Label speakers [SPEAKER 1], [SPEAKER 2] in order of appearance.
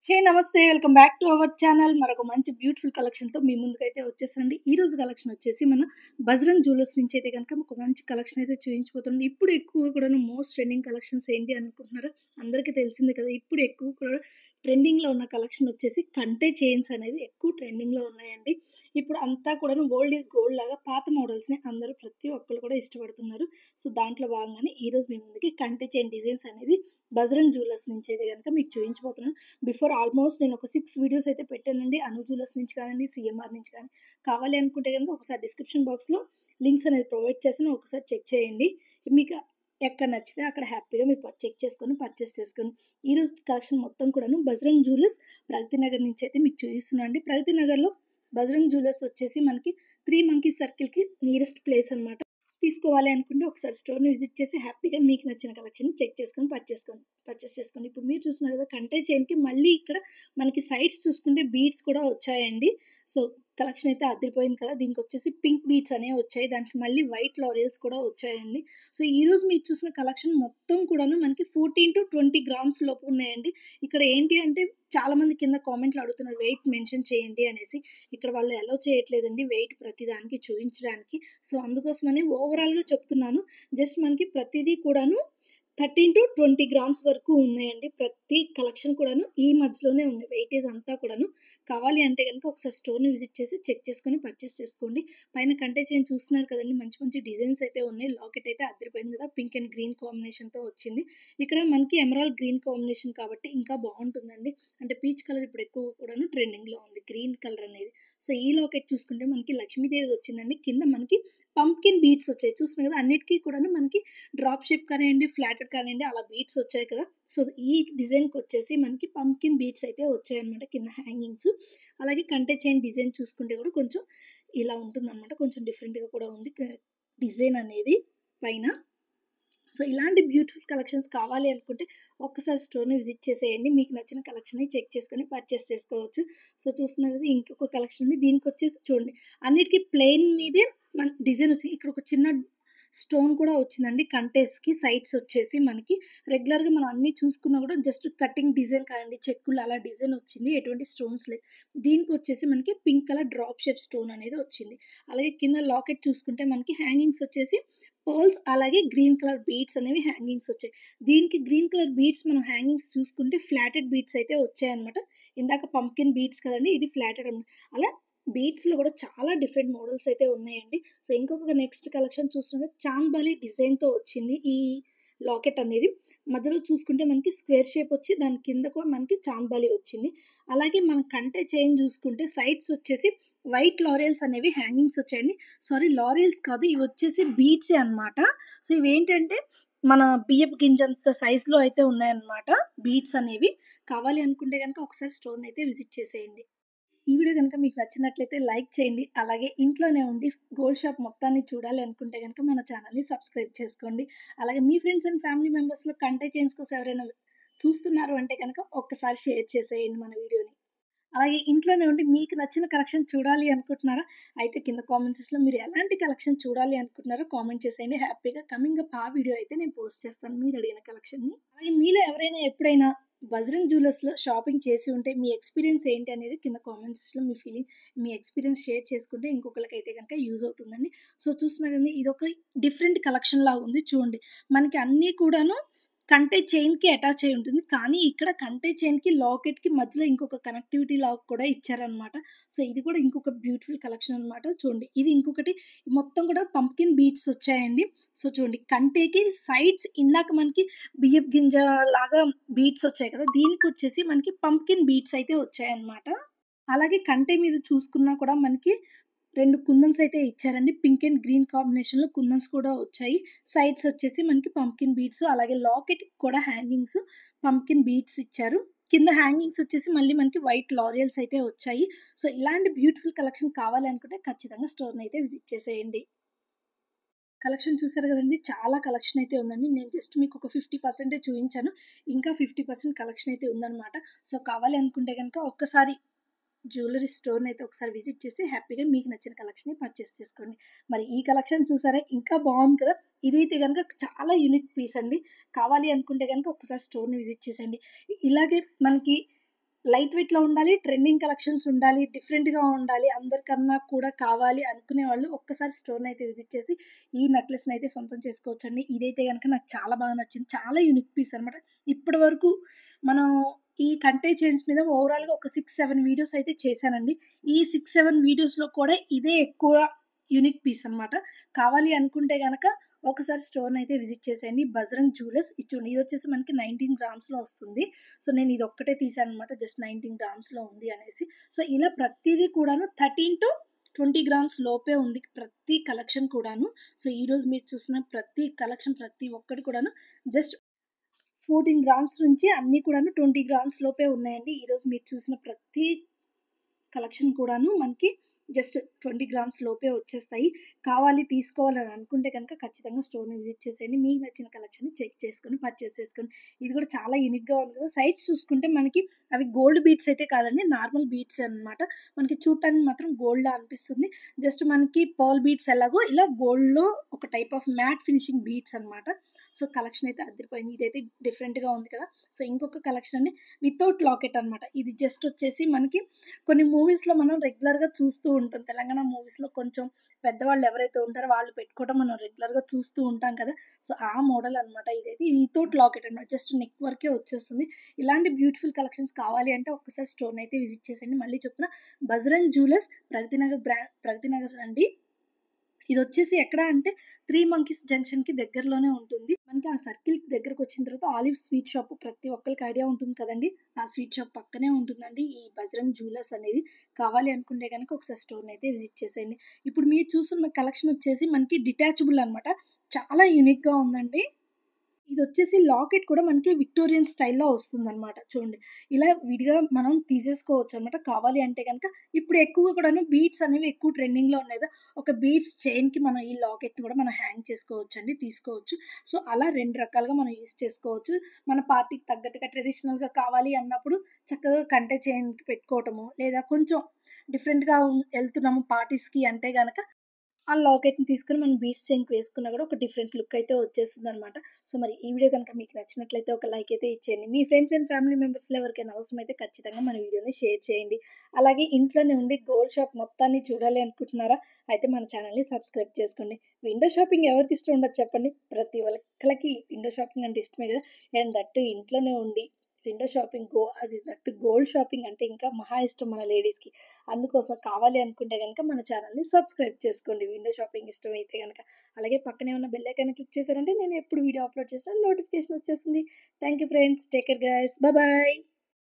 [SPEAKER 1] హే నమస్తే! Welcome back to our channel. మరొక మంచి బ్యూటిఫుల్ కలెక్షన్‌తో మీ ముందుకైతే వచ్చేసానండి. ఈరోజు కలెక్షన్ వచ్చేసి మన బజరంగ్ జ్యువెల్లర్స్ నుంచి అయితే గనుక ఒక మంచి కలెక్షన్ అయితే చూయించబోతున్నాను. ఇప్పుడు ఎక్కువగా కూడాను మోస్ట్ ట్రెండింగ్ కలెక్షన్స్ ఏంటి అనుకుంటున్నారా? అందరికీ తెలిసిందే కదా! ఇప్పుడు ఎక్కువ కూడా ట్రెండింగ్‌లో ఉన్న కలెక్షన్ వచ్చేసి కంటే చైన్స్ అనేది ఎక్కువ ట్రెండింగ్‌లో ఉన్నాయండి. ఇప్పుడు అంతా కూడాను ఓల్డ్ ఈజ్ గోల్డ్ లాగా పాత మోడల్స్‌ని అందరూ ప్రతి ఒక్కళ్ళు కూడా ఇష్టపడుతున్నారు. సో, దాంట్లో భాగంగానే ఈరోజు మీ ముందుకి కంటే చైన్ డిజైన్స్ అనేది బజరంగ్ జ్యువెల్లర్స్ నుంచి అయితే గనుక మీకు చూయించబోతున్నాను. బిఫోర్ ఆల్మోస్ట్ నేను ఒక 6 వీడియోస్ అయితే పెట్టానండి. అను జ్యువెల్లర్స్ నుంచి కానివ్వండి, సీఎంఆర్ నుంచి కానీ. కావాలి అనుకుంటే గనుక ఒకసారి డిస్క్రిప్షన్ బాక్స్‌లో లింక్స్ అనేది ప్రొవైడ్ చేస్తాను. ఒకసారి చెక్ చేయండి. మీకు ఎక్కడ నచ్చితే అక్కడ హ్యాపీగా మీరు చెక్ చేసుకొని పర్చేస్ చేసుకోండి. ఈరోజు కలెక్షన్ మొత్తం కూడాను బజరంగ్ జ్యువెల్లర్స్ ప్రగతి నగర్ నుంచి అయితే మీకు చూపిస్తున్నాను అండి. ప్రగతి నగర్‌లో బజరంగ్ జ్యువెల్లర్స్ వచ్చేసి మనకి 3 మంకీస్ సర్కిల్‌కి నియరెస్ట్ ప్లేస్ అనమాట. తీసుకోవాలి అనుకుంటే ఒకసారి స్టోర్‌ని విజిట్ చేసి హ్యాపీగా మీకు నచ్చిన కలెక్షన్‌ని చెక్ చేసుకొని పర్చేస్ చేసుకోండి. ఇప్పుడు మీరు చూస్తున్నారు కదా! కంటే చైన్‌కి మళ్ళీ ఇక్కడ మనకి సైడ్స్ చూసుకుంటే బీడ్స్ కూడా వచ్చాయండి. సో, కలెక్షన్ అయితే అదిరిపోయింది కదా! దీనికొచ్చేసి పింక్ బీడ్స్ అనేవి వచ్చాయి. దానికి మళ్ళీ వైట్ లారియల్స్ కూడా వచ్చాయండి. సో, ఈరోజు మీరు చూసిన కలెక్షన్ మొత్తం కూడాను మనకి 14-20 గ్రామ్స్ లోపు ఉన్నాయండి. ఇక్కడ ఏంటి అంటే చాలామంది కింద కామెంట్‌లో అడుగుతున్నారు వెయిట్ మెన్షన్ చేయండి అనేసి. ఇక్కడ వాళ్ళు అలౌ చేయట్లేదండి వెయిట్ ప్రతిదానికి చూయించడానికి. సో, అందుకోసమని ఓవరాల్‌గా చెప్తున్నాను. జస్ట్ మనకి ప్రతిదీ కూడాను 13-20 గ్రామ్స్ వరకు ఉన్నాయండి. ప్రతి కలెక్షన్ కూడాను ఈ మధ్యలోనే ఉంది. వెయిటేజ్ అంతా కూడాను. కావాలి అంటే గనుక ఒకసారి స్టోర్‌ని విజిట్ చేసి చెక్ చేసుకొని పర్చేస్ చేసుకోండి. పైన కంటే చైన్ చూస్తున్నారు కదండీ! మంచి మంచి డిజైన్స్ అయితే ఉన్నాయి. లాకెట్ అయితే అదిరిపోయింది కదా! పింక్ అండ్ గ్రీన్ కాంబినేషన్‌తో వచ్చింది. ఇక్కడ మనకి ఎమరాల్డ్ గ్రీన్ కాంబినేషన్ కాబట్టి ఇంకా బావుంటుందండి. అంటే పీచ్ కలర్ ఇప్పుడు ఎక్కువ కూడాను ట్రెండింగ్‌లో ఉంది. గ్రీన్ కలర్ అనేది. సో, ఈ లాకెట్ చూసుకుంటే మనకి లక్ష్మీదేవిది వచ్చిందండి. కింద మనకి పంప్కిన్ బీడ్స్ వచ్చాయి. చూస్తున్నారు కదా! అన్నిటికి కూడాను మనకి డ్రాప్ షేప్ కానియండి, ఫ్లాటెడ్ కానియండి అలా బీడ్స్ వచ్చాయి కదా! సో, ఈ డిజైన్‌కొచ్చేసి మనకి పంప్కిన్ బీడ్స్ అయితే వచ్చాయన్నమాట కింద హ్యాంగింగ్స్. అలాగే కంటే చైన్ డిజైన్ చూసుకుంటే కూడా కొంచెం ఇలా ఉంటుందన్నమాట. కొంచెం డిఫరెంట్‌గా కూడా ఉంది డిజైన్ అనేది పైన. సో, ఇలాంటి బ్యూటిఫుల్ కలెక్షన్స్ కావాలి అనుకుంటే ఒక్కసారి స్టోర్‌ని విజిట్ చేసేయండి. మీకు నచ్చిన కలెక్షన్‌ని చెక్ చేసుకొని పర్చేస్ చేసుకోవచ్చు. సో, చూస్తున్నారు కదా! ఇంకొక కలెక్షన్ ఉంది. దీనికొచ్చేసి చూడండి అన్నిటికి ప్లెయిన్ మీదే డిజైన్ వచ్చింది. ఇక్కడ ఒక చిన్న స్టోన్ కూడా వచ్చిందండి. కంటేస్‌కి సైడ్స్ వచ్చేసి మనకి రెగ్యులర్‌గా మనం అన్నీ చూసుకున్నా కూడా జస్ట్ కటింగ్ డిజైన్ కానియండి, చెక్కులు అలా డిజైన్ వచ్చింది. ఎటువంటి స్టోన్స్ లేవు. దీనికొచ్చేసి మనకి pink colour drop shape stone అనేది వచ్చింది. అలాగే కింద లాకెట్ చూసుకుంటే మనకి హ్యాంగింగ్స్ వచ్చేసి పర్ల్స్ అలాగే గ్రీన్ కలర్ బీడ్స్ అనేవి హ్యాంగింగ్స్ వచ్చాయి. దీనికి గ్రీన్ కలర్ బీడ్స్ మనం హ్యాంగింగ్స్ చూసుకుంటే ఫ్లాటెడ్ బీడ్స్ అయితే వచ్చాయన్నమాట. ఇందాక పంప్కిన్ బీడ్స్ కదండీ! ఇది ఫ్లాటెడ్ అన్నమాట. అలా బీడ్స్‌లో కూడా చాలా డిఫరెంట్ మోడల్స్ అయితే ఉన్నాయండి. సో, ఇంకొక నెక్స్ట్ కలెక్షన్ చూస్తుంటే చాంద్ బాలి డిజైన్‌తో వచ్చింది ఈ లాకెట్ అనేది. మధ్యలో చూసుకుంటే మనకి స్క్వేర్ షేప్ వచ్చి దాని కింద కూడా మనకి చాంద్ బాలి వచ్చింది. అలాగే మన కంటే చైన్ చూసుకుంటే సైడ్స్ వచ్చేసి వైట్ లారియల్స్ అనేవి హ్యాంగింగ్స్ వచ్చాయండి. సారీ లారియల్స్ కాదు. ఇవొచ్చేసి బీడ్సే అనమాట. సో, ఇవేంటంటే మన బియ్యపు గింజంత సైజులో అయితే ఉన్నాయన్నమాట బీడ్స్ అనేవి. కావాలి అనుకుంటే గనక ఒకసారి స్టోర్‌నయితే విజిట్ చేసేయండి. ఈ వీడియో గనుక మీకు నచ్చినట్లయితే లైక్ చేయండి. అలాగే ఇంట్లోనే ఉండి గోల్డ్ షాప్ మొత్తాన్ని చూడాలి అనుకుంటే గనక మన ఛానల్‌ని సబ్స్క్రైబ్ చేసుకోండి. అలాగే మీ ఫ్రెండ్స్ అండ్ ఫ్యామిలీ మెంబర్స్‌లో కంటే చైన్స్ కోసం ఎవరైనా చూస్తున్నారు అంటే గనక ఒక్కసారి షేర్ చేసేయండి మన వీడియోని. అలాగే ఇంట్లోనే ఉండి మీకు నచ్చిన కలెక్షన్ చూడాలి అనుకుంటున్నారా? అయితే కింద కామెంట్ సెక్షన్‌లో మీరు ఎలాంటి కలెక్షన్ చూడాలి అనుకుంటున్నారో కామెంట్ చేసేయండి. హ్యాపీగా కమింగ్ అప్ ఆ వీడియో అయితే నేను పోస్ట్ చేస్తాను మీరు అడిగిన కలెక్షన్‌ని. అలాగే మీలో ఎవరైనా ఎప్పుడైనా బజరంగ్ జ్యువెల్లర్స్‌లో షాపింగ్ చేసి ఉంటే మీ ఎక్స్‌పీరియన్స్ ఏంటి అనేది కింద కామెంట్ సెక్షన్‌లో మీ ఎక్స్‌పీరియన్స్ షేర్ చేసుకుంటే ఇంకొకళ్ళకైతే గనుక యూజ్ అవుతుందండి. సో, చూస్తున్నారు కదండీ ఇదొక డిఫరెంట్ కలెక్షన్ లాగా ఉంది చూడండి. మనకి అన్నీ కూడాను కంటే చైన్‌కి అటాచ్ అయ్యి ఉంటుంది. కానీ ఇక్కడ కంటే చైన్‌కి, లాకెట్‌కి మధ్యలో ఇంకొక కనెక్టివిటీ లాగా కూడా ఇచ్చారనమాట. సో, ఇది కూడా ఇంకొక బ్యూటిఫుల్ కలెక్షన్ అనమాట. చూడండి. ఇది ఇంకొకటి మొత్తం కూడా పంప్కిన్ బీడ్స్ వచ్చాయండి. సో, చూడండి కంటేకి సైడ్స్ ఇందాక మనకి బియ్యపు గింజ లాగా బీడ్స్ వచ్చాయి కదా! దీనికొచ్చేసి మనకి పంప్కిన్ బీడ్స్ అయితే వచ్చాయన్నమాట. అలాగే కంటె మీద చూసుకున్నా కూడా మనకి 2 కుందన్స్ అయితే ఇచ్చారండి. పింక్ అండ్ గ్రీన్ కాంబినేషన్‌లో కుందన్స్ కూడా వచ్చాయి. సైడ్స్ వచ్చేసి మనకి పంప్కిన్ బీడ్స్ అలాగే లాకెట్‌కి కూడా హ్యాంగింగ్స్ పంప్కిన్ బీడ్స్ ఇచ్చారు. కింద హ్యాంగింగ్స్ వచ్చేసి మళ్ళీ మనకి వైట్ లారియల్స్ అయితే వచ్చాయి. సో, ఇలాంటి బ్యూటిఫుల్ కలెక్షన్ కావాలి అనుకుంటే ఖచ్చితంగా స్టోర్‌నయితే విజిట్ చేసేయండి. కలెక్షన్ చూసారు కదండీ! చాలా కలెక్షన్ అయితే ఉందండి. నేను జస్ట్ మీకు ఒక 50% చూయించాను. ఇంకా 50% కలెక్షన్ అయితే ఉందనమాట. సో, కావాలి అనుకుంటే గనుక ఒక్కసారి జ్యువెల్లరీ స్టోర్‌నయితే ఒకసారి విజిట్ చేసి హ్యాపీగా మీకు నచ్చిన కలెక్షన్‌ని పర్చేస్ చేసుకోండి. మరి ఈ కలెక్షన్ చూసారా? ఇంకా బావుంది కదా! ఇదైతే గనుక చాలా యూనిక్ పీస్ అండి. కావాలి అనుకుంటే గనుక ఒక్కసారి స్టోర్‌ని విజిట్ చేసేయండి. ఇలాగే మనకి లైట్ వెయిట్‌లో ఉండాలి, ట్రెండింగ్ కలెక్షన్స్ ఉండాలి, డిఫరెంట్‌గా ఉండాలి, అందరికన్నా కూడా కావాలి అనుకునే వాళ్ళు ఒక్కసారి స్టోర్‌నైతే విజిట్ చేసి ఈ నెక్లెస్‌నైతే సొంతం చేసుకోవచ్చండి. ఇదైతే గనక నాకు చాలా బాగా నచ్చింది. చాలా యూనిక్ పీస్ అనమాట. ఇప్పటి వరకు మనం ఈ కంటే చైన్స్ మీద ఓవరాల్‌గా ఒక 6, 7 వీడియోస్ అయితే చేశానండి. ఈ 6, 7 వీడియోస్‌లో కూడా ఇదే ఎక్కువ యూనిక్ పీస్ అనమాట. కావాలి అనుకుంటే గనక ఒకసారి స్టోర్‌నైతే విజిట్ చేసేయండి. బజరంగ్ జ్యువెలర్స్ ఇది చూడండి. ఇదొచ్చేసి మనకి 19 గ్రామ్స్‌లో వస్తుంది. సో, నేను ఇదొక్కటే తీశాననమాట. జస్ట్ 19 గ్రామ్స్‌లో ఉంది అనేసి. సో, ఇలా ప్రతీదీ కూడాను 13-20 గ్రామ్స్ లోపే ఉంది. ప్రతి కలెక్షన్ కూడాను. సో, ఈరోజు మీరు చూసిన ప్రతి కలెక్షన్ ప్రతి ఒక్కటి కూడాను జస్ట్ 14 గ్రామ్స్ నుంచి అన్నీ కూడాను 20 గ్రామ్స్ లోపే ఉన్నాయండి. ఈరోజు మీరు చూసిన ప్రతి కలెక్షన్ కూడాను మనకి జస్ట్ 20 గ్రామ్స్ లోపే వచ్చేస్తాయి. కావాలి తీసుకోవాలని అనుకుంటే గనక ఖచ్చితంగా స్టోర్‌ని విజిట్ చేసేయండి. మీకు నచ్చిన కలెక్షన్‌ని చెక్ చేసుకొని పర్చేస్ చేసుకోండి. ఇది కూడా చాలా యూనిక్‌గా ఉంది కదా! సైడ్స్ చూసుకుంటే మనకి అవి గోల్డ్ బీడ్స్ అయితే కాదండి. నార్మల్ బీడ్సే అనమాట. మనకి చూడటానికి మాత్రం గోల్డ్‌లా అనిపిస్తుంది. జస్ట్ మనకి పర్ల్ బీడ్స్ ఎలాగో ఇలా గోల్డ్‌లో ఒక type of matte finishing beads అనమాట. సో, కలెక్షన్ అయితే అదిరిపోయింది. ఇదైతే డిఫరెంట్‌గా ఉంది కదా! సో, ఇంకొక కలెక్షన్ అండి వితౌట్ లాకెట్ అనమాట. ఇది జస్ట్ వచ్చేసి మనకి కొన్ని మూవీస్‌లో మనం రెగ్యులర్‌గా చూస్తూ ఉంటాం. తెలంగాణ మూవీస్‌లో కొంచెం పెద్దవాళ్ళు ఎవరైతే ఉంటారో వాళ్ళు పెట్టుకోవడం మనం రెగ్యులర్‌గా చూస్తూ ఉంటాం కదా! సో, ఆ మోడల్ అనమాట ఇదైతే. వితౌట్ లాకెట్ అనమాట. జస్ట్ నెక్ వరకే వచ్చేస్తుంది. ఇలాంటి బ్యూటిఫుల్ కలెక్షన్స్ కావాలి అంటే ఒక్కసారి స్టోర్‌నైతే విజిట్ చేసేయండి. మళ్ళీ చెప్తున్నా బజరంగ్ జ్యువెలర్స్ ప్రగతి నగర్ అండి. ఇదొచ్చేసి ఎక్కడ అంటే 'త్రీ మంకీస్ జంక్షన్‌కి' దగ్గరలోనే ఉంటుంది. మనకి ఆ సర్కిల్‌కి దగ్గరకొచ్చిన తర్వాత ఆలివ్ స్వీట్ షాప్ ప్రతి ఒక్కళ్ళకి ఐడియా ఉంటుంది కదండీ! ఆ స్వీట్ షాప్ పక్కనే ఉంటుందండి ఈ బజరంగ్ జ్యువెలర్స్ అనేది. కావాలి అనుకుంటే గనక ఒకసారి స్టోర్‌నైతే విజిట్ చేసేయండి. ఇప్పుడు మీరు చూస్తున్న కలెక్షన్ వచ్చేసి మనకి డిటాచబుల్ అనమాట. చాలా యూనిక్‌గా ఉందండి. ఇదొచ్చేసి లాకెట్ కూడా మనకి విక్టోరియన్ స్టైల్‌లో వస్తుందనమాట. చూడండి. ఇలా విడిగా మనం తీసేసుకోవచ్చనమాట. కావాలి అంటే గనక ఇప్పుడు ఎక్కువగా కూడాను బీడ్స్ అనేవి ఎక్కువ ట్రెండింగ్‌లో ఉన్నాయి కదా! ఒక బీడ్స్ చైన్‌కి మనం ఈ లాకెట్‌ని కూడా మనం హ్యాంగ్ చేసుకోవచ్చండి. తీసుకోవచ్చు. సో, అలా 2 రకాలుగా మనం యూజ్ చేసుకోవచ్చు. మన పార్టీకి తగ్గట్టుగా ట్రెడిషనల్‌గా కావాలి అన్నప్పుడు చక్కగా కంటే చైన్‌కి పెట్టుకోవటము, లేదా కొంచెం డిఫరెంట్‌గా ఎళ్తున్నాము పార్టీస్‌కి అంటే గనక ఆ లాకెట్‌ని తీసుకొని మనం బీడ్స్ చైన్‌కి వేసుకున్నా గూడా ఒక డిఫరెంట్ లుక్ అయితే వచ్చేస్తుందనమాట. సో, మరి ఈ వీడియో గనుక మీకు నచ్చినట్లయితే ఒక లైక్ అయితే ఇచ్చేయండి. మీ ఫ్రెండ్స్ అండ్ ఫ్యామిలీ మెంబర్స్‌లో ఎవరికైనా అవసరమైతే ఖచ్చితంగా మన వీడియోని షేర్ చేయండి. అలాగే ఇంట్లోనే ఉండి గోల్డ్ షాప్ మొత్తాన్ని చూడాలి అనుకుంటున్నారా? అయితే మన ఛానెల్‌ని సబ్స్క్రైబ్ చేసుకోండి. విండో షాపింగ్ ఎవరికి ఇష్టం ఉండదు చెప్పండి? ప్రతి ఒక్కళ్ళకి విండో షాపింగ్ అంటే ఇష్టమే గదా! అండ్ దట్ ఇంట్లోనే ఉండి విండో షాపింగ్ అది దట్టు గోల్డ్ షాపింగ్ అంటే ఇంకా మహా ఇష్టం మన లేడీస్‌కి. అందుకోసం కావాలి అనుకుంటే గనక మన ఛానెల్‌ని సబ్స్క్రైబ్ చేసుకోండి. విండో షాపింగ్ ఇష్టమైతే గనక. అలాగే పక్కనే ఉన్న బెల్ ఐకాన్ క్లిక్ చేశారంటే నేను ఎప్పుడు వీడియో అప్‌లోడ్ చేసినా నోటిఫికేషన్ వచ్చేస్తుంది. Thank you friends. Take care guys. Bye.